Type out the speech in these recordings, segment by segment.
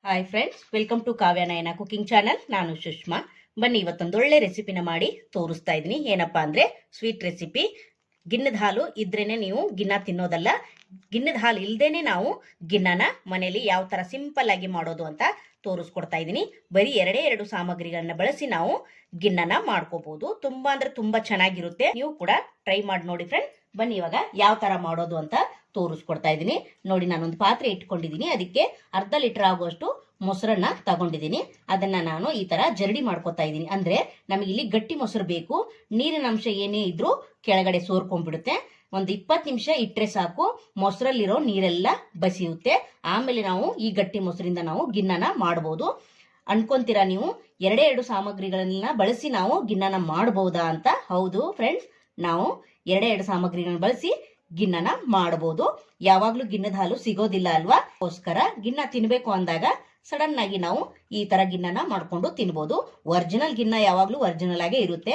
Hi friends, welcome to Kavya Nayana cooking channel. ನಾನು ಸುಷ್ಮಾ. ಬನ್ನಿ, ಇವತ್ತೊಂದು ಒಳ್ಳೆ ರೆಸಿಪಿನ ಮಾಡಿ ತೋರಿಸ್ತಾ ಇದ್ದೀನಿ. ಏನಪ್ಪಾ ಅಂದ್ರೆ ಸ್ವೀಟ್ ರೆಸಿಪಿ. ಗಿನ್ನದ ಹಾಲು ಇದ್ರೇನೆ ನೀವು ಗಿನ್ನ ತಿನ್ನೋದಲ್ಲ. ಗಿನ್ನದ ಹಾಲು ಇಲ್ದೇನೆ ನಾವು ಗಿನ್ನನ ಮನೆಯಲ್ಲಿ ಯಾವ ತರ ಸಿಂಪಲ್ ಆಗಿ ಮಾಡೋದು ಅಂತ ತೋರಿಸ್ಕೊಡ್ತಾ ಇದ್ದೀನಿ. ಬರೀ ಎರಡು ಸಾಮಗ್ರಿಗಳನ್ನ ಬಳಸಿ ನಾವು ಗಿನ್ನನ ಮಾಡ್ಕೋಬಹುದು. ತುಂಬಾ ಅಂದ್ರೆ ತುಂಬಾ ಚೆನ್ನಾಗಿರುತ್ತೆ. ನೀವು ಕೂಡ ಟ್ರೈ ಮಾಡಿ ನೋಡಿ ಫ್ರೆಂಡ್. ಬನ್ನಿ, ಇವಾಗ ಯಾವ ತರ ಮಾಡೋದು ಅಂತ ತೋರಿಸ್ಕೊಡ್ತಾ ಇದ್ದೀನಿ. ನೋಡಿ, ನಾನೊಂದು ಪಾತ್ರೆ ಇಟ್ಕೊಂಡಿದ್ದೀನಿ. ಅದಕ್ಕೆ ಅರ್ಧ ಲೀಟರ್ ಆಗುವಷ್ಟು ಮೊಸರನ್ನ ತಗೊಂಡಿದ್ದೀನಿ. ಅದನ್ನ ನಾನು ಈ ತರ ಜರಡಿ ಮಾಡ್ಕೊತಾ ಇದ್ದೀನಿ. ಅಂದ್ರೆ ನಮಗೆ ಇಲ್ಲಿ ಗಟ್ಟಿ ಮೊಸರು ಬೇಕು. ನೀರಿನ ಅಂಶ ಏನೇ ಇದ್ರೂ ಕೆಳಗಡೆ ಸೋರ್ಕೊಂಡ್ಬಿಡುತ್ತೆ. ಒಂದು 20 ನಿಮಿಷ ಇಟ್ಟರೆ ಸಾಕು, ಮೊಸರಲ್ಲಿರೋ ನೀರೆಲ್ಲ ಬಸಿಯುತ್ತೆ. ಆಮೇಲೆ ನಾವು ಈ ಗಟ್ಟಿ ಮೊಸರಿಂದ ನಾವು ಗಿನ್ನನ ಮಾಡಬಹುದು. ಅನ್ಕೊಂತೀರಾ ನೀವು, ಎರಡು ಸಾಮಗ್ರಿಗಳನ್ನ ಬಳಸಿ ನಾವು ಗಿನ್ನನ ಮಾಡಬಹುದಾ ಅಂತ? ಹೌದು ಫ್ರೆಂಡ್ಸ್, ನಾವು ಎರಡು ಸಾಮಗ್ರಿಗಳನ್ನ ಬಳಸಿ ಗಿನ್ನನ ಮಾಡಬಹುದು. ಯಾವಾಗ್ಲೂ ಗಿನ್ನದ ಹಾಲು ಸಿಗೋದಿಲ್ಲ ಅಲ್ವಾ? ಅದಕ್ಕೋಸ್ಕರ ಗಿನ್ನ ತಿನ್ಬೇಕು ಅಂದಾಗ ಸಡನ್ ಆಗಿ ನಾವು ಈ ತರ ಗಿನ್ನನ ಮಾಡ್ಕೊಂಡು ತಿನ್ಬೋದು. ಒರಿಜಿನಲ್ ಗಿನ್ನ ಯಾವಾಗ್ಲೂ ಒರಿಜಿನಲ್ ಆಗೇ ಇರುತ್ತೆ.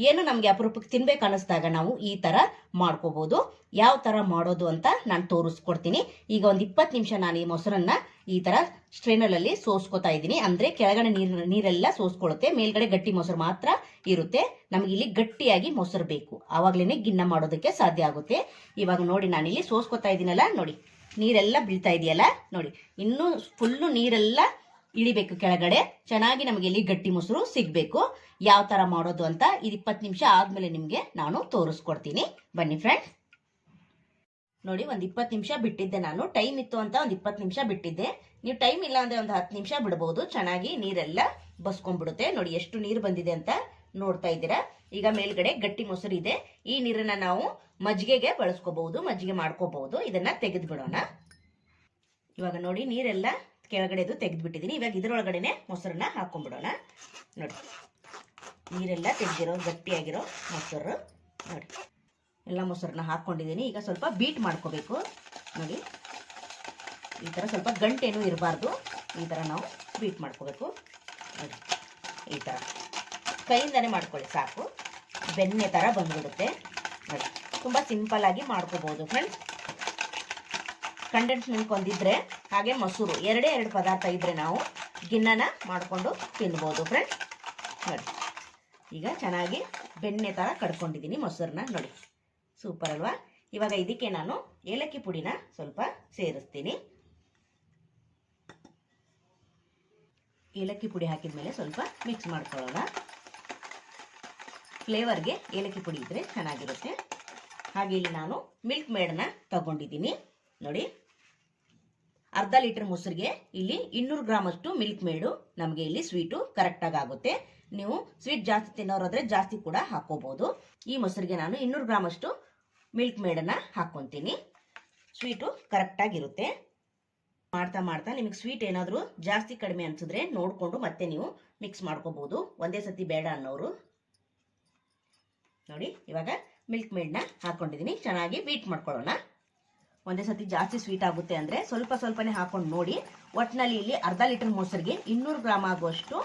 ಏನು ನಮ್ಗೆ ಅಪರೂಪಕ್ಕೆ ತಿನ್ಬೇಕು ಅನಿಸ್ದಾಗ ನಾವು ಈ ತರ ಮಾಡ್ಕೋಬಹುದು. ಯಾವ ತರ ಮಾಡೋದು ಅಂತ ನಾನು ತೋರಿಸ್ಕೊಡ್ತೀನಿ. ಈಗ ಒಂದು 20 ನಿಮಿಷ ನಾನು ಈ ಮೊಸರನ್ನ ಈ ತರ ಸ್ಟ್ರೈನರ್ ಅಲ್ಲಿ ಸೋಸ್ಕೊತಾ ಇದ್ದೀನಿ. ಅಂದ್ರೆ ಕೆಳಗಡೆ ನೀರೆಲ್ಲ ಸೋಸ್ಕೊಳ್ಳುತ್ತೆ, ಮೇಲ್ಗಡೆ ಗಟ್ಟಿ ಮೊಸರು ಮಾತ್ರ ಇರುತ್ತೆ. ನಮ್ಗೆ ಇಲ್ಲಿ ಗಟ್ಟಿಯಾಗಿ ಮೊಸರು ಬೇಕು, ಆವಾಗ್ಲೇನೆ ಗಿನ್ನ ಮಾಡೋದಕ್ಕೆ ಸಾಧ್ಯ ಆಗುತ್ತೆ. ಇವಾಗ ನೋಡಿ, ನಾನಿಲ್ಲಿ ಸೋಸ್ಕೊತಾ ಇದ್ದೀನಲ್ಲ, ನೋಡಿ ನೀರೆಲ್ಲ ಬೀಳ್ತಾ ಇದೆಯಲ್ಲ, ನೋಡಿ ಇನ್ನೂ ಫುಲ್ಲು ನೀರೆಲ್ಲ ಇಳಿಬೇಕು ಕೆಳಗಡೆ. ಚೆನ್ನಾಗಿ ನಮಗೆ ಇಲ್ಲಿ ಗಟ್ಟಿ ಮೊಸರು ಸಿಗ್ಬೇಕು. ಯಾವ ತರ ಮಾಡೋದು ಅಂತ ಇದು 20 ನಿಮಿಷ ಆದ್ಮೇಲೆ ನಿಮ್ಗೆ ನಾನು ತೋರಿಸ್ಕೊಡ್ತೀನಿ. ಬನ್ನಿ ಫ್ರೆಂಡ್ಸ್. ನೋಡಿ, ಒಂದು 20 ನಿಮಿಷ ಬಿಟ್ಟಿದ್ದೆ ನಾನು. ಟೈಮ್ ಇತ್ತು ಅಂತ ಒಂದು 20 ನಿಮಿಷ ಬಿಟ್ಟಿದ್ದೆ. ನೀವು ಟೈಮ್ ಇಲ್ಲ ಅಂದ್ರೆ ಒಂದು 10 ನಿಮಿಷ ಬಿಡಬಹುದು. ಚೆನ್ನಾಗಿ ನೀರೆಲ್ಲ ಬಸ್ಕೊಂಡ್ಬಿಡುತ್ತೆ. ನೋಡಿ ಎಷ್ಟು ನೀರು ಬಂದಿದೆ ಅಂತ ನೋಡ್ತಾ ಇದ್ದೀರಾ. ಈಗ ಮೇಲ್ಗಡೆ ಗಟ್ಟಿ ಮೊಸರು ಇದೆ. ಈ ನೀರನ್ನ ನಾವು ಮಜ್ಜಿಗೆಗೆ ಬಳಸ್ಕೋಬಹುದು, ಮಜ್ಜಿಗೆ ಮಾಡ್ಕೋಬಹುದು. ಇದನ್ನ ತೆಗೆದು ಬಿಡೋಣ. ಇವಾಗ ನೋಡಿ, ನೀರೆಲ್ಲ ಕೆಳಗಡೆದು ತೆಗೆದ್ಬಿಟ್ಟಿದ್ದೀನಿ. ಇವಾಗ ಇದರೊಳಗಡೆನೆ ಮೊಸರನ್ನ ಹಾಕೊಂಡ್ಬಿಡೋಣ. ನೋಡಿ, ನೀರೆಲ್ಲ ತೆಗೆದಿರೋ ಗಟ್ಟಿಯಾಗಿರೋ ಮೊಸರು. ನೋಡಿ, ಎಲ್ಲ ಮೊಸರನ್ನ ಹಾಕೊಂಡಿದ್ದೀನಿ. ಈಗ ಸ್ವಲ್ಪ ಬೀಟ್ ಮಾಡ್ಕೋಬೇಕು. ನೋಡಿ, ಈ ತರ ಸ್ವಲ್ಪ ಗಂಟೇನು ಇರಬಾರ್ದು. ಈ ತರ ನಾವು ಬೀಟ್ ಮಾಡ್ಕೋಬೇಕು. ನೋಡಿ, ಈ ತರ ಕೈಯಿಂದಾನೆ ಮಾಡ್ಕೊಳ್ಳಿ ಸಾಕು. ಬೆಣ್ಣೆ ತರ ಬಂದ್ಬಿಡುತ್ತೆ. ನೋಡಿ, ತುಂಬಾ ಸಿಂಪಲ್ ಆಗಿ ಮಾಡ್ಕೋಬಹುದು ಫ್ರೆಂಡ್ಸ್. ಕಂಡೆನ್ಸ್ ಮಿಲ್ಕ್ ಒಂದಿದ್ರೆ ಹಾಗೆ ಮೊಸರು ಎರಡು ಪದಾರ್ಥ ಇದ್ರೆ ನಾವು ಗಿನ್ನನ ಮಾಡ್ಕೊಂಡು ತಿನ್ಬೋದು ಫ್ರೆಂಡ್ಸ್. ನೋಡಿ, ಈಗ ಚೆನ್ನಾಗಿ ಬೆಣ್ಣೆ ತರ ಕಡ್ಕೊಂಡಿದ್ದೀನಿ ಮೊಸರನ್ನ. ನೋಡಿ, ಸೂಪರ್ ಅಲ್ವಾ? ಇವಾಗ ಇದಕ್ಕೆ ನಾನು ಏಲಕ್ಕಿ ಪುಡಿನ ಸ್ವಲ್ಪ ಸೇರಿಸ್ತೀನಿ. ಏಲಕ್ಕಿ ಪುಡಿ ಹಾಕಿದ್ಮೇಲೆ ಸ್ವಲ್ಪ ಮಿಕ್ಸ್ ಮಾಡ್ಕೊಳ್ಳೋಣ. ಫ್ಲೇವರ್ಗೆ ಏಲಕ್ಕಿ ಪುಡಿ ಇದ್ರೆ ಚೆನ್ನಾಗಿರುತ್ತೆ. ಹಾಗೆ ಇಲ್ಲಿ ನಾನು ಮಿಲ್ಕ್ ಮೇಡನ್ನ ತಗೊಂಡಿದ್ದೀನಿ. ನೋಡಿ, ಅರ್ಧ ಲೀಟರ್ ಮೊಸರಿಗೆ ಇಲ್ಲಿ 200 ಗ್ರಾಮ್ ಅಷ್ಟು ಮಿಲ್ಕ್ ಮೇಡು ನಮಗೆ ಇಲ್ಲಿ ಸ್ವೀಟು ಕರೆಕ್ಟಾಗಿ ಆಗುತ್ತೆ. ನೀವು ಸ್ವೀಟ್ ಜಾಸ್ತಿ ತಿನ್ನೋರಾದ್ರೆ ಜಾಸ್ತಿ ಕೂಡ ಹಾಕೋಬಹುದು. ಈ ಮೊಸರಿಗೆ ನಾನು 200 ಗ್ರಾಮ್ ಅಷ್ಟು ಮಿಲ್ಕ್ ಮೇಡನ್ನ ಹಾಕೊಂತೀನಿ. ಸ್ವೀಟು ಕರೆಕ್ಟಾಗಿರುತ್ತೆ. ಮಾಡ್ತಾ ಮಾಡ್ತಾ ನಿಮಗೆ ಸ್ವೀಟ್ ಏನಾದರೂ ಜಾಸ್ತಿ ಕಡಿಮೆ ಅನ್ಸಿದ್ರೆ ನೋಡಿಕೊಂಡು ಮತ್ತೆ ನೀವು ಮಿಕ್ಸ್ ಮಾಡ್ಕೋಬಹುದು. ಒಂದೇ ಸತಿ ಬೇಡ ಅನ್ನೋರು. ನೋಡಿ, ಇವಾಗ ಮಿಲ್ಕ್ ಮೇಡ್ನ ಹಾಕೊಂಡಿದ್ದೀನಿ. ಚೆನ್ನಾಗಿ ಬೀಟ್ ಮಾಡ್ಕೊಳ್ಳೋಣ. ಒಂದೇ ಸತಿ ಜಾಸ್ತಿ ಸ್ವೀಟ್ ಆಗುತ್ತೆ ಅಂದ್ರೆ ಸ್ವಲ್ಪ ಸ್ವಲ್ಪನೇ ಹಾಕೊಂಡು ನೋಡಿ. ಒಟ್ಟಿನಲ್ಲಿ ಇಲ್ಲಿ ಅರ್ಧ ಲೀಟರ್ ಮೊಸರಿಗೆ 200 ಗ್ರಾಮ್ ಆಗುವಷ್ಟು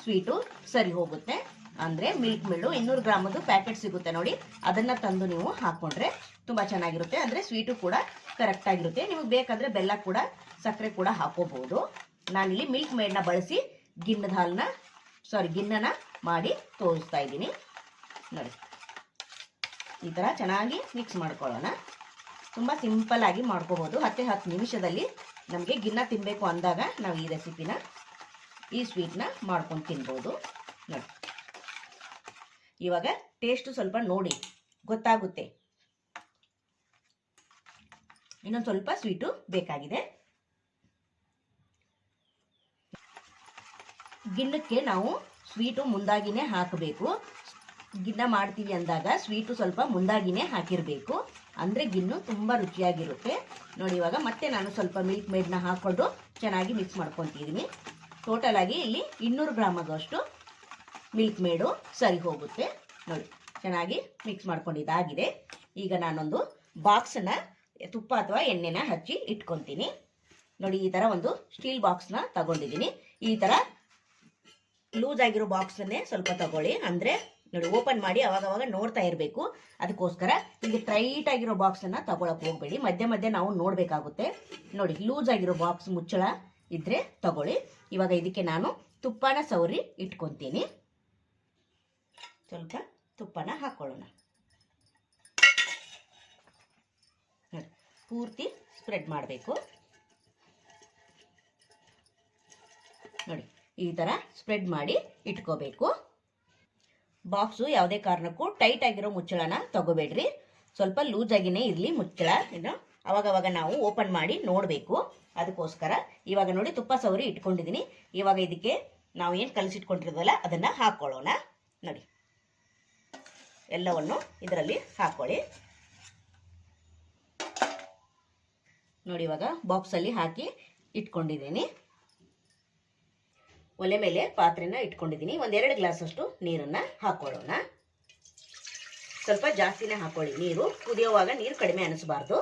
ಸ್ವೀಟು ಸರಿ ಹೋಗುತ್ತೆ. ಅಂದ್ರೆ ಮಿಲ್ಕ್ ಮೇಡು 200 ಗ್ರಾಮದು ಪ್ಯಾಕೆಟ್ ಸಿಗುತ್ತೆ ನೋಡಿ, ಅದನ್ನ ತಂದು ನೀವು ಹಾಕೊಂಡ್ರೆ ತುಂಬಾ ಚೆನ್ನಾಗಿರುತ್ತೆ. ಅಂದ್ರೆ ಸ್ವೀಟು ಕೂಡ ಕರೆಕ್ಟ್ ಆಗಿರುತ್ತೆ. ನಿಮಗೆ ಬೇಕಾದ್ರೆ ಬೆಲ್ಲ ಕೂಡ ಸಕ್ಕರೆ ಕೂಡ ಹಾಕೋಬಹುದು. ನಾನಿಲ್ಲಿ ಮಿಲ್ಕ್ ಮೇಡ್ನ ಬಳಸಿ ಗಿನ್ನನ ಮಾಡಿ ತೋರಿಸ್ತಾ ಇದ್ದೀನಿ. ನೋಡಿ, ಈ ತರ ಚೆನ್ನಾಗಿ ಮಿಕ್ಸ್ ಮಾಡ್ಕೊಳ್ಳೋಣ. ತುಂಬಾ ಸಿಂಪಲ್ ಆಗಿ ಮಾಡ್ಕೋಬಹುದು. 10 ನಿಮಿಷದಲ್ಲಿ ನಮಗೆ ಗಿನ್ನ ತಿನ್ಬೇಕು ಅಂದಾಗ ನಾವು ಈ ರೆಸಿಪಿನ, ಈ ಸ್ವೀಟ್ನ ಮಾಡ್ಕೊಂಡು ತಿನ್ಬೋದು. ನೋಡಿ, ಇವಾಗ ಟೇಸ್ಟ್ ಸ್ವಲ್ಪ ನೋಡಿ ಗೊತ್ತಾಗುತ್ತೆ. ಇನ್ನೊಂದು ಸ್ವಲ್ಪ ಸ್ವೀಟು ಬೇಕಾಗಿದೆ. ಗಿನ್ನಕ್ಕೆ ನಾವು ಸ್ವೀಟು ಮುಂದಾಗಿನೇ ಹಾಕಬೇಕು. ಗಿನ್ನ ಮಾಡ್ತೀವಿ ಅಂದಾಗ ಸ್ವೀಟು ಸ್ವಲ್ಪ ಮುಂದಾಗಿನೇ ಹಾಕಿರಬೇಕು. ಅಂದ್ರೆ ಗಿನ್ನು ತುಂಬಾ ರುಚಿಯಾಗಿರುತ್ತೆ. ನೋಡಿ, ಇವಾಗ ಮತ್ತೆ ನಾನು ಸ್ವಲ್ಪ ಮಿಲ್ಕ್ ಮೇಡ್ನ ಹಾಕೊಂಡು ಚೆನ್ನಾಗಿ ಮಿಕ್ಸ್ ಮಾಡ್ಕೊತಿದ್ದೀನಿ. ಟೋಟಲ್ ಆಗಿ ಇಲ್ಲಿ 200 ಗ್ರಾಮ್ ಆಗುವಷ್ಟು ಮಿಲ್ಕ್ ಮೇಡು ಸರಿ ಹೋಗುತ್ತೆ. ನೋಡಿ, ಚೆನ್ನಾಗಿ ಮಿಕ್ಸ್ ಮಾಡ್ಕೊಂಡಿದ್ದಾಗಿದೆ. ಈಗ ನಾನೊಂದು ಬಾಕ್ಸ್ನ ತುಪ್ಪ ಅಥವಾ ಎಣ್ಣೆನ ಹಚ್ಚಿ ಇಟ್ಕೊತೀನಿ. ನೋಡಿ, ಈ ತರ ಒಂದು ಸ್ಟೀಲ್ ಬಾಕ್ಸ್ನ ತಗೊಂಡಿದ್ದೀನಿ. ಈ ತರ ಲೂಸ್ ಆಗಿರೋ ಬಾಕ್ಸನ್ನೇ ಸ್ವಲ್ಪ ತಗೊಳ್ಳಿ. ಅಂದ್ರೆ ನೋಡಿ, ಓಪನ್ ಮಾಡಿ ಅವಾಗ ನೋಡ್ತಾ ಇರಬೇಕು. ಅದಕ್ಕೋಸ್ಕರ ಇಲ್ಲಿ ಟೈಟ್ ಆಗಿರೋ ಬಾಕ್ಸ್ ಅನ್ನ ತಗೊಳಕ್ ಹೋಗ್ಬೇಡಿ. ಮಧ್ಯೆ ಮಧ್ಯೆ ನಾವು ನೋಡ್ಬೇಕಾಗುತ್ತೆ. ನೋಡಿ, ಲೂಸ್ ಆಗಿರೋ ಬಾಕ್ಸ್ ಮುಚ್ಚಳ ಇದ್ರೆ ತಗೊಳ್ಳಿ. ಇವಾಗ ಇದಕ್ಕೆ ನಾನು ತುಪ್ಪನ ಸವರಿ ಇಟ್ಕೊತೀನಿ. ಸ್ವಲ್ಪ ತುಪ್ಪನ ಹಾಕೊಳ್ಳೋಣ. ಪೂರ್ತಿ ಸ್ಪ್ರೆಡ್ ಮಾಡಬೇಕು ನೋಡಿ. ಈ ಥರ ಸ್ಪ್ರೆಡ್ ಮಾಡಿ ಇಟ್ಕೋಬೇಕು. ಬಾಕ್ಸು ಯಾವುದೇ ಕಾರಣಕ್ಕೂ ಟೈಟ್ ಆಗಿರೋ ಮುಚ್ಚಳನ ತಗೋಬೇಡ್ರಿ. ಸ್ವಲ್ಪ ಲೂಸ್ ಆಗಿನೇ ಇರಲಿ ಮುಚ್ಚಳ. ಇನ್ನು ಅವಾಗವಾಗ ನಾವು ಓಪನ್ ಮಾಡಿ ನೋಡಬೇಕು. ಅದಕ್ಕೋಸ್ಕರ ಇವಾಗ ನೋಡಿ ತುಪ್ಪ ಸವರಿ ಇಟ್ಕೊಂಡಿದ್ದೀನಿ. ಇವಾಗ ಇದಕ್ಕೆ ನಾವು ಏನು ಕಲಸಿಟ್ಕೊಂಡಿರೋದಲ್ಲ ಅದನ್ನು ಹಾಕ್ಕೊಳ್ಳೋಣ ನೋಡಿ. ಎಲ್ಲವನ್ನು ಇದರಲ್ಲಿ ಹಾಕ್ಕೊಳ್ಳಿ ನೋಡಿ. ಇವಾಗ ಬಾಕ್ಸಲ್ಲಿ ಹಾಕಿ ಇಟ್ಕೊಂಡಿದ್ದೀನಿ. ಒಲೆ ಮೇಲೆ ಪಾತ್ರೆನ ಇಟ್ಕೊಂಡಿದ್ದೀನಿ. 1-2 ಗ್ಲಾಸ್ ಅಷ್ಟು ನೀರನ್ನು ಹಾಕ್ಕೊಳ್ಳೋಣ. ಸ್ವಲ್ಪ ಜಾಸ್ತಿನೇ ಹಾಕ್ಕೊಳ್ಳಿ ನೀರು. ಕುದಿಯೋವಾಗ ನೀರು ಕಡಿಮೆ ಅನಿಸಬಾರ್ದು.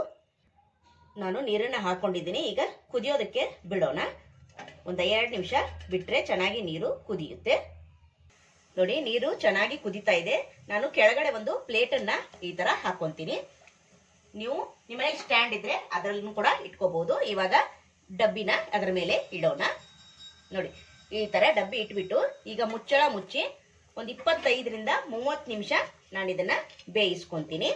ನಾನು ನೀರನ್ನು ಹಾಕ್ಕೊಂಡಿದ್ದೀನಿ. ಈಗ ಕುದಿಯೋದಕ್ಕೆ ಬಿಡೋಣ. 1-2 ನಿಮಿಷ ಬಿಟ್ಟರೆ ಚೆನ್ನಾಗಿ ನೀರು ಕುದಿಯುತ್ತೆ ನೋಡಿ. ನೀರು ಚೆನ್ನಾಗಿ ಕುದೀತಾ ಇದೆ. ನಾನು ಕೆಳಗಡೆ ಒಂದು ಪ್ಲೇಟನ್ನು ಈ ಥರ ಹಾಕ್ಕೊತೀನಿ. ನೀವು ನಿಮ್ಮನೆಗೆ ಸ್ಟ್ಯಾಂಡ್ ಇದ್ರೆ ಅದರಲ್ಲೂ ಕೂಡ ಇಟ್ಕೋಬಹುದು. ಇವಾಗ ಡಬ್ಬಿನ ಅದರ ಮೇಲೆ ಇಡೋಣ ನೋಡಿ. ಈ ಥರ ಡಬ್ಬಿ ಇಟ್ಬಿಟ್ಟು ಈಗ ಮುಚ್ಚಳ ಮುಚ್ಚಿ ಒಂದು 25ರಿಂದ 30 ನಿಮಿಷ ನಾನು ಇದನ್ನು ಬೇಯಿಸ್ಕೊತೀನಿ.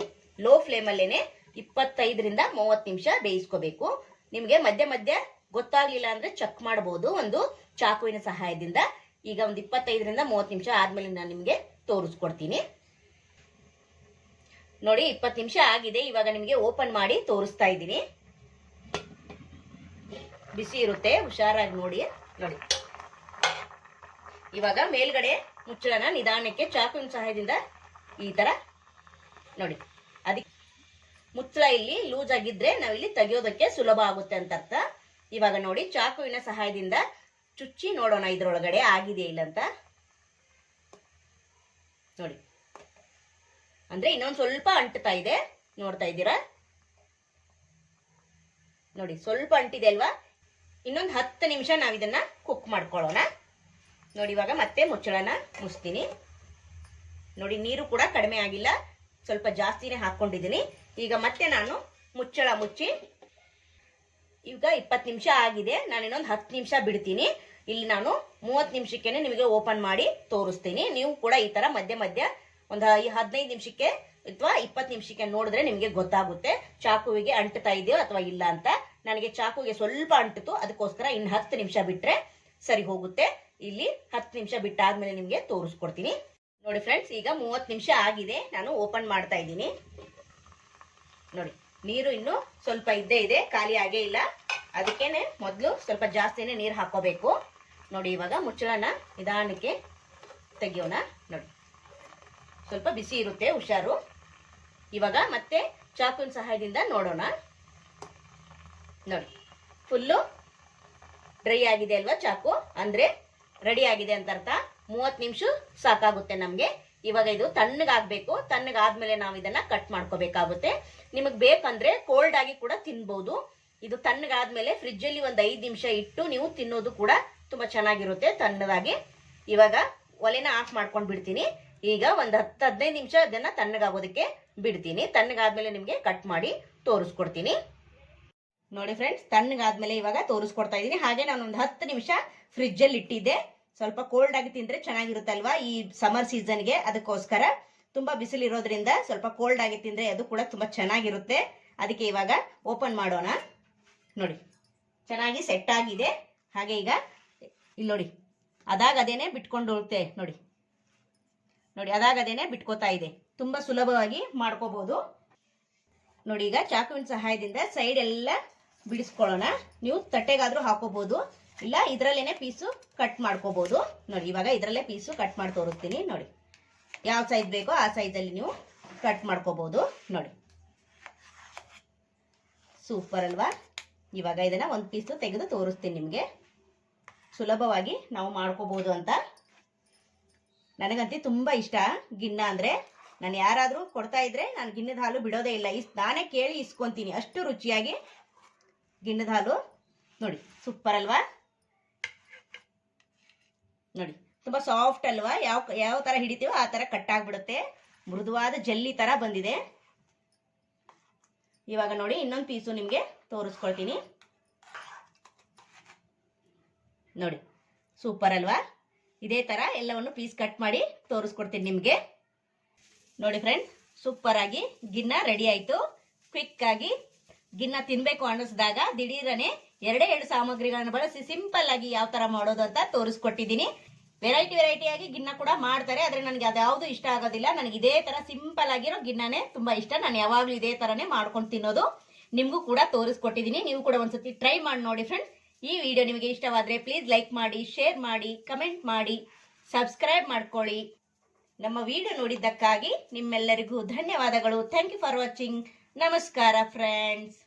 ಲೋ ಫ್ಲೇಮಲ್ಲೇ 25ರಿಂದ 30 ನಿಮಿಷ ಬೇಯಿಸ್ಕೋಬೇಕು. ನಿಮಗೆ ಮಧ್ಯ ಮಧ್ಯ ಗೊತ್ತಾಗಲಿಲ್ಲ ಅಂದರೆ ಚೆಕ್ ಮಾಡ್ಬೋದು ಒಂದು ಚಾಕುವಿನ ಸಹಾಯದಿಂದ. ಈಗ ಒಂದು 25ರಿಂದ 30 ನಿಮಿಷ ಆದಮೇಲೆ ನಾನು ನಿಮಗೆ ತೋರಿಸ್ಕೊಡ್ತೀನಿ ನೋಡಿ. 20 ನಿಮಿಷ ಆಗಿದೆ. ಇವಾಗ ನಿಮಗೆ ಓಪನ್ ಮಾಡಿ ತೋರಿಸ್ತಾ ಇದ್ದೀನಿ. ಬಿಸಿ ಇರುತ್ತೆ, ಹುಷಾರಾಗಿ ನೋಡಿ. ಇವಾಗ ಮೇಲ್ಗಡೆ ಮುಚ್ಚಳನ ನಿಧಾನಕ್ಕೆ ಚಾಕುವಿನ ಸಹಾಯದಿಂದ ಈ ತರ ನೋಡಿ. ಅದಕ್ಕೆ ಮುಚ್ಚಳ ಇಲ್ಲಿ ಲೂಸ್ ಆಗಿದ್ರೆ ನಾವಿಲ್ಲಿ ತೆಗೆಯೋದಕ್ಕೆ ಸುಲಭ ಆಗುತ್ತೆ ಅಂತ ಅರ್ಥ. ಇವಾಗ ನೋಡಿ ಚಾಕುವಿನ ಸಹಾಯದಿಂದ ಚುಚ್ಚಿ ನೋಡೋಣ ಇದ್ರೊಳಗಡೆ ಆಗಿದೆ ಇಲ್ಲ ಅಂತ ನೋಡಿ. ಅಂದ್ರೆ ಇನ್ನೊಂದು ಸ್ವಲ್ಪ ಅಂಟ್ತಾ ಇದೆ, ನೋಡ್ತಾ ಇದ್ದೀರಾ ನೋಡಿ. ಸ್ವಲ್ಪ ಅಂಟಿದೆ ಅಲ್ವಾ. ಇನ್ನೊಂದು 10 ನಿಮಿಷ ನಾವು ಇದನ್ನ ಕುಕ್ ಮಾಡ್ಕೊಳ್ಳೋಣ ನೋಡಿ. ಇವಾಗ ಮತ್ತೆ ಮುಚ್ಚಳನ ಮುಚ್ತೀನಿ ನೋಡಿ. ನೀರು ಕೂಡ ಕಡಿಮೆ ಆಗಿಲ್ಲ, ಸ್ವಲ್ಪ ಜಾಸ್ತಿನೇ ಹಾಕೊಂಡಿದ್ದೀನಿ. ಈಗ ಮತ್ತೆ ನಾನು ಮುಚ್ಚಳ ಮುಚ್ಚಿ ಈಗ 20 ನಿಮಿಷ ಆಗಿದೆ. ನಾನು ಇನ್ನೊಂದು 10 ನಿಮಿಷ ಬಿಡ್ತೀನಿ. ಇಲ್ಲಿ ನಾನು 30 ನಿಮಿಷಕ್ಕೆ ನಿಮಗೆ ಓಪನ್ ಮಾಡಿ ತೋರಿಸ್ತೀನಿ. ನೀವು ಕೂಡ ಈ ತರ ಮಧ್ಯ ಮಧ್ಯ ಒಂದು 15 ನಿಮಿಷಕ್ಕೆ ಅಥವಾ 20 ನಿಮಿಷಕ್ಕೆ ನೋಡಿದ್ರೆ ನಿಮಗೆ ಗೊತ್ತಾಗುತ್ತೆ ಚಾಕುವಿಗೆ ಅಂಟ್ತಾ ಇದೆಯೋ ಅಥವಾ ಇಲ್ಲ ಅಂತ. ನನಗೆ ಚಾಕುಗೆ ಸ್ವಲ್ಪ ಅಂಟಿತು, ಅದಕ್ಕೋಸ್ಕರ ಇನ್ನು 10 ನಿಮಿಷ ಬಿಟ್ರೆ ಸರಿ ಹೋಗುತ್ತೆ. ಇಲ್ಲಿ 10 ನಿಮಿಷ ಬಿಟ್ಟಾದ್ಮೇಲೆ ನಿಮಗೆ ತೋರಿಸ್ಕೊಡ್ತೀನಿ ನೋಡಿ. ಫ್ರೆಂಡ್ಸ್, ಈಗ 30 ನಿಮಿಷ ಆಗಿದೆ. ನಾನು ಓಪನ್ ಮಾಡ್ತಾ ಇದ್ದೀನಿ ನೋಡಿ. ನೀರು ಇನ್ನು ಸ್ವಲ್ಪ ಇದ್ದೇ ಇದೆ, ಖಾಲಿ ಆಗೇ ಇಲ್ಲ. ಅದಕ್ಕೇನೆ ಮೊದಲು ಸ್ವಲ್ಪ ಜಾಸ್ತಿನೇ ನೀರು ಹಾಕೋಬೇಕು ನೋಡಿ. ಇವಾಗ ಮುಚ್ಚಳನ ನಿಧಾನಕ್ಕೆ ತೆಗಿಯೋಣ ನೋಡಿ. ಸ್ವಲ್ಪ ಬಿಸಿ ಇರುತ್ತೆ, ಹುಷಾರು. ಇವಾಗ ಮತ್ತೆ ಚಾಕುವಿನ ಸಹಾಯದಿಂದ ನೋಡೋಣ ನೋಡಿ. ಫುಲ್ಲು ಡ್ರೈ ಆಗಿದೆ ಅಲ್ವಾ ಚಾಕು, ಅಂದ್ರೆ ರೆಡಿ ಆಗಿದೆ ಅಂತ ಅರ್ಥ. 30 ನಿಮಿಷ ಸಾಕಾಗುತ್ತೆ ನಮಗೆ. ಇವಾಗ ಇದು ತಣ್ಣಗಾಗಬೇಕು. ತಣ್ಣಗಾದ್ಮೇಲೆ ನಾವು ಇದನ್ನ ಕಟ್ ಮಾಡ್ಕೋಬೇಕಾಗುತ್ತೆ. ನಿಮಗೆ ಬೇಕಂದ್ರೆ ಕೋಲ್ಡ್ ಆಗಿ ಕೂಡ ತಿನ್ಬಹುದು. ಇದು ತಣ್ಣಗಾದ್ಮೇಲೆ ಫ್ರಿಜ್ ಅಲ್ಲಿ ಒಂದು 5 ನಿಮಿಷ ಇಟ್ಟು ನೀವು ತಿನ್ನೋದು ಕೂಡ ತುಂಬಾ ಚೆನ್ನಾಗಿರುತ್ತೆ ತಣ್ಣಗಾಗಿ. ಇವಾಗ ಒಲೆನ ಆಫ್ ಮಾಡ್ಕೊಂಡು ಬಿಡ್ತೀನಿ. ಈಗ ಒಂದು 10-15 ನಿಮಿಷ ಅದನ್ನ ತಣ್ಣಗಾಗೋದಕ್ಕೆ ಬಿಡ್ತೀನಿ. ತಣ್ಣಗಾದ್ಮೇಲೆ ನಿಮಗೆ ಕಟ್ ಮಾಡಿ ತೋರಿಸ್ಕೊಡ್ತೀನಿ ನೋಡಿ. ಫ್ರೆಂಡ್ಸ್, ತಣ್ಣಗಾದ್ಮೇಲೆ ಇವಾಗ ತೋರಿಸ್ಕೊಡ್ತಾ ಇದ್ದೀನಿ. ಹಾಗೆ ನಾನು ಒಂದು 10 ನಿಮಿಷ ಫ್ರಿಜ್ ಅಲ್ಲಿ ಇಟ್ಟಿದ್ದೆ. ಸ್ವಲ್ಪ ಕೋಲ್ಡ್ ಆಗಿ ತಿಂದ್ರೆ ಚೆನ್ನಾಗಿರುತ್ತಲ್ವಾ ಈ ಸಮರ್ ಸೀಸನ್ಗೆ. ಅದಕ್ಕೋಸ್ಕರ ತುಂಬಾ ಬಿಸಿಲಿರೋದ್ರಿಂದ ಸ್ವಲ್ಪ ಕೋಲ್ಡ್ ಆಗಿ ತಿಂದ್ರೆ ಅದು ಕೂಡ ತುಂಬಾ ಚೆನ್ನಾಗಿರುತ್ತೆ. ಅದಕ್ಕೆ ಇವಾಗ ಓಪನ್ ಮಾಡೋಣ ನೋಡಿ. ಚೆನ್ನಾಗಿ ಸೆಟ್ ಆಗಿದೆ. ಹಾಗೆ ಈಗ ಇಲ್ಲಿ ನೋಡಿ, ಅದೇನೆ ಬಿಟ್ಕೊಂಡು ಹೋಗುತ್ತೆ ನೋಡಿ. ಅದೇನೆ ಬಿಟ್ಕೋತಾ ಇದೆ. ತುಂಬಾ ಸುಲಭವಾಗಿ ಮಾಡ್ಕೋಬಹುದು ನೋಡಿ. ಈಗ ಚಾಕುವಿನ ಸಹಾಯದಿಂದ ಸೈಡ್ ಎಲ್ಲ ಬಿಡಿಸ್ಕೊಳ್ಳೋಣ. ನೀವು ತಟ್ಟೆಗಾದ್ರೂ ಹಾಕೋಬಹುದು, ಇಲ್ಲ ಇದರಲ್ಲೇನೆ ಪೀಸು ಕಟ್ ಮಾಡ್ಕೋಬಹುದು ನೋಡಿ. ಇವಾಗ ಇದರಲ್ಲೇ ಪೀಸು ಕಟ್ ಮಾಡಿ ತೋರಿಸ್ತೀನಿ ನೋಡಿ. ಯಾವ ಸೈಜ್ ಬೇಕೋ ಆ ಸೈಜಲ್ಲಿ ನೀವು ಕಟ್ ಮಾಡ್ಕೋಬಹುದು ನೋಡಿ. ಸೂಪರ್ ಅಲ್ವಾ. ಇವಾಗ ಇದನ್ನ ಒಂದು ಪೀಸು ತೆಗೆದು ತೋರಿಸ್ತೀನಿ ನಿಮಗೆ. ಸುಲಭವಾಗಿ ನಾವು ಮಾಡ್ಕೋಬಹುದು ಅಂತ. ನನಗಂತೂ ತುಂಬಾ ಇಷ್ಟ ಗಿನ್ನ ಅಂದ್ರೆ. ನಾನು ಯಾರಾದ್ರೂ ಕೊಡ್ತಾ ಇದ್ರೆ ನಾನು ಗಿಣ್ಣದ ಹಾಲು ಬಿಡೋದೇ ಇಲ್ಲ. ನಾನೇ ಕೇಳಿ ಇಸ್ಕೊಂತೀನಿ, ಅಷ್ಟು ರುಚಿಯಾಗಿ ಗಿಣ್ಣದ ಹಾಲು ನೋಡಿ. ಸೂಪರ್ ಅಲ್ವಾ ನೋಡಿ. ತುಂಬಾ ಸಾಫ್ಟ್ ಅಲ್ವಾ. ಯಾವ ತರ ಹಿಡಿತೀವೋ ಆ ತರ ಕಟ್ ಆಗ್ಬಿಡುತ್ತೆ. ಮೃದುವಾದ ಜಲ್ಲಿ ತರ ಬಂದಿದೆ. ಇವಾಗ ನೋಡಿ ಇನ್ನೊಂದು ಪೀಸು ನಿಮ್ಗೆ ತೋರಿಸ್ಕೊಳ್ತೀನಿ ನೋಡಿ ಸೂಪರ್ ಅಲ್ವಾ? ಇದೇ ತರ ಎಲ್ಲವನ್ನು ಪೀಸ್ ಕಟ್ ಮಾಡಿ ತೋರಿಸ್ಕೊಡ್ತೀನಿ ನಿಮ್ಗೆ. ನೋಡಿ ಫ್ರೆಂಡ್ಸ್, ಸೂಪರ್ ಆಗಿ ಗಿನ್ನ ರೆಡಿ ಆಯ್ತು. ಕ್ವಿಕ್ ಆಗಿ ಗಿನ್ನ ತಿನ್ಬೇಕು ಅನ್ನಿಸಿದಾಗ ದಿಢೀರನೆ ಎರಡೇ ಎರಡು ಸಾಮಗ್ರಿಗಳನ್ನು ಬಳಸಿ ಸಿಂಪಲ್ ಆಗಿ ಯಾವ ತರ ಮಾಡೋದು ಅಂತ ತೋರಿಸ್ಕೊಟ್ಟಿದ್ದೀನಿ. ವೆರೈಟಿ ಆಗಿ ಗಿನ್ನ ಕೂಡ ಮಾಡ್ತಾರೆ, ಆದ್ರೆ ನನಗೆ ಅದ್ಯಾವುದು ಇಷ್ಟ ಆಗೋದಿಲ್ಲ. ನನಗೆ ಇದೇ ತರ ಸಿಂಪಲ್ ಆಗಿರೋ ಗಿನ್ನನೇ ತುಂಬಾ ಇಷ್ಟ. ನಾನು ಯಾವಾಗ್ಲೂ ಇದೇ ತರನೇ ಮಾಡ್ಕೊಂಡು ತಿನ್ನೋದು. ನಿಮ್ಗೂ ಕೂಡ ತೋರಿಸ್ಕೊಟ್ಟಿದ್ದೀನಿ, ನೀವು ಕೂಡ ಒಂದ್ಸತಿ ಟ್ರೈ ಮಾಡಿ ನೋಡಿ ಫ್ರೆಂಡ್ಸ್. ಈ ವಿಡಿಯೋ ನಿಮಗೆ ಇಷ್ಟವಾದ್ರೆ ಪ್ಲೀಸ್ ಲೈಕ್ ಮಾಡಿ, ಶೇರ್ ಮಾಡಿ, ಕಮೆಂಟ್ ಮಾಡಿ, ಸಬ್ಸ್ಕ್ರೈಬ್ ಮಾಡ್ಕೊಳ್ಳಿ. ನಮ್ಮ ವಿಡಿಯೋ ನೋಡಿದ್ದಕ್ಕಾಗಿ ನಿಮ್ಮೆಲ್ಲರಿಗೂ ಧನ್ಯವಾದಗಳು. Thank you for watching. ನಮಸ್ಕಾರ ಫ್ರೆಂಡ್ಸ್.